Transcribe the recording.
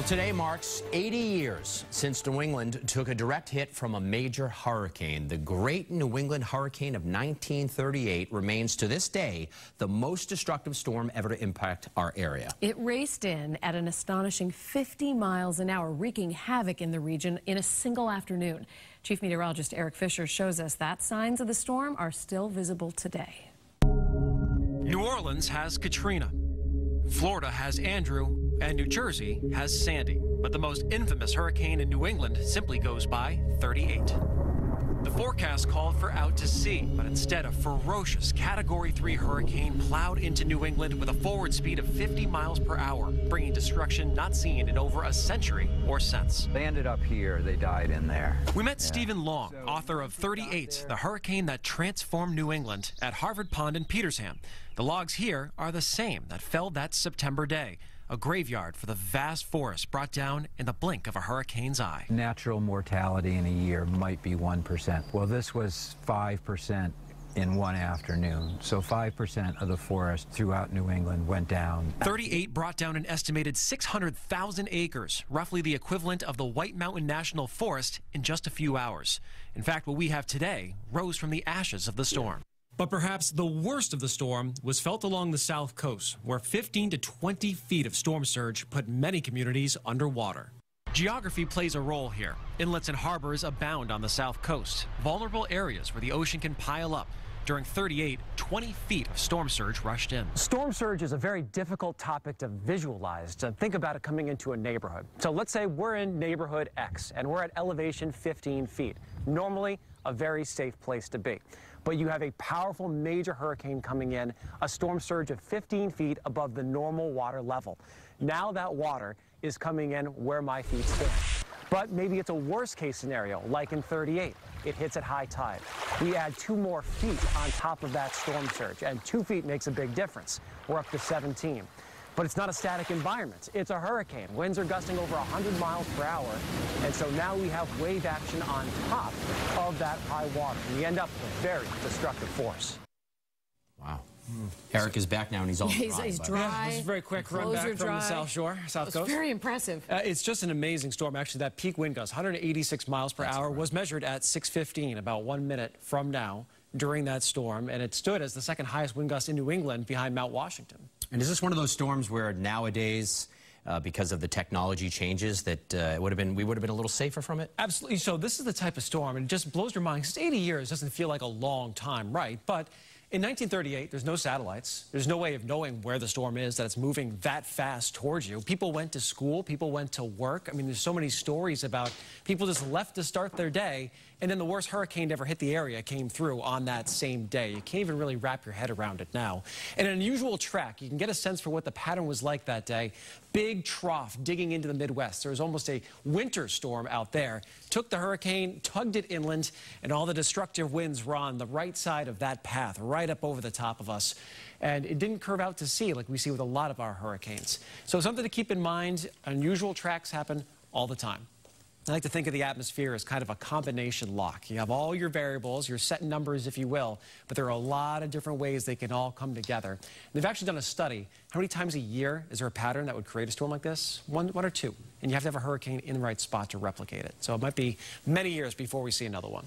Well, today marks 80 years since New England took a direct hit from a major hurricane. The Great New England Hurricane of 1938 remains to this day the most destructive storm ever to impact our area. It raced in at an astonishing 50 miles an hour, wreaking havoc in the region in a single afternoon. Chief Meteorologist Eric Fisher shows us that signs of the storm are still visible today. New Orleans has Katrina. Florida has Andrew, and New Jersey has Sandy. But the most infamous hurricane in New England simply goes by 38. The forecast called for out to sea, but instead a ferocious Category 3 hurricane plowed into New England with a forward speed of 50 miles per hour, bringing destruction not seen in over a century or since. They ended up here. They died in there. We met Stephen Long, author of 38, the hurricane that transformed New England, at Harvard Pond in Petersham. The logs here are the same that fell that September day. A graveyard for the vast forest brought down in the blink of a hurricane's eye. Natural mortality in a year might be 1%. Well, this was 5% in one afternoon. So 5% of the forest throughout New England went down. 38 brought down an estimated 600,000 acres, roughly the equivalent of the White Mountain National Forest, in just a few hours. In fact, what we have today rose from the ashes of the storm. But perhaps the worst of the storm was felt along the south coast, where 15 to 20 feet of storm surge put many communities underwater. Geography plays a role here. Inlets and harbors abound on the south coast, vulnerable areas where the ocean can pile up. During 38, 20 feet of storm surge rushed in. Storm surge is a very difficult topic to visualize, to think about it coming into a neighborhood. So let's say we're in neighborhood X and we're at elevation 15 feet. Normally, a very safe place to be. But you have a powerful major hurricane coming in, a storm surge of 15 feet above the normal water level. Now that water is coming in where my feet stand. But maybe it's a worst case scenario, like in 38. It hits at high tide. We add 2 more feet on top of that storm surge, and 2 feet makes a big difference. We're up to 17. But it's not a static environment. It's a hurricane. Winds are gusting over 100 miles per hour, and so now we have wave action on top of that high water. And we end up with very destructive force. Wow. Eric is back now, and he's all dry. He's dry. Yeah, this is a very quick run back from the South Shore, South Coast. Very impressive. It's just an amazing storm. Actually, that peak wind gust, 186 miles per hour, was measured at 6:15, about 1 minute from now, during that storm, and it stood as the second highest wind gust in New England behind Mount Washington. And is this one of those storms where nowadays, because of the technology changes, that we would have been a little safer from it? Absolutely. So this is the type of storm, and it just blows your mind, because 80 years doesn't feel like a long time, right? But in 1938, there's no satellites. There's no way of knowing where the storm is, that it's moving that fast towards you. People went to school. People went to work. I mean, there's so many stories about people just left to start their day, and then the worst hurricane to ever hit the area came through on that same day. You can't even really wrap your head around it now. And an unusual track. You can get a sense for what the pattern was like that day. Big trough digging into the Midwest. There was almost a winter storm out there. Took the hurricane, tugged it inland, and all the destructive winds were on the right side of that path, right up over the top of us. And it didn't curve out to sea like we see with a lot of our hurricanes. So something to keep in mind, unusual tracks happen all the time. I like to think of the atmosphere as kind of a combination lock. You have all your variables, your set numbers, if you will, but there are a lot of different ways they can all come together. And they've actually done a study. How many times a year is there a pattern that would create a storm like this? One or two. And you have to have a hurricane in the right spot to replicate it. So it might be many years before we see another one.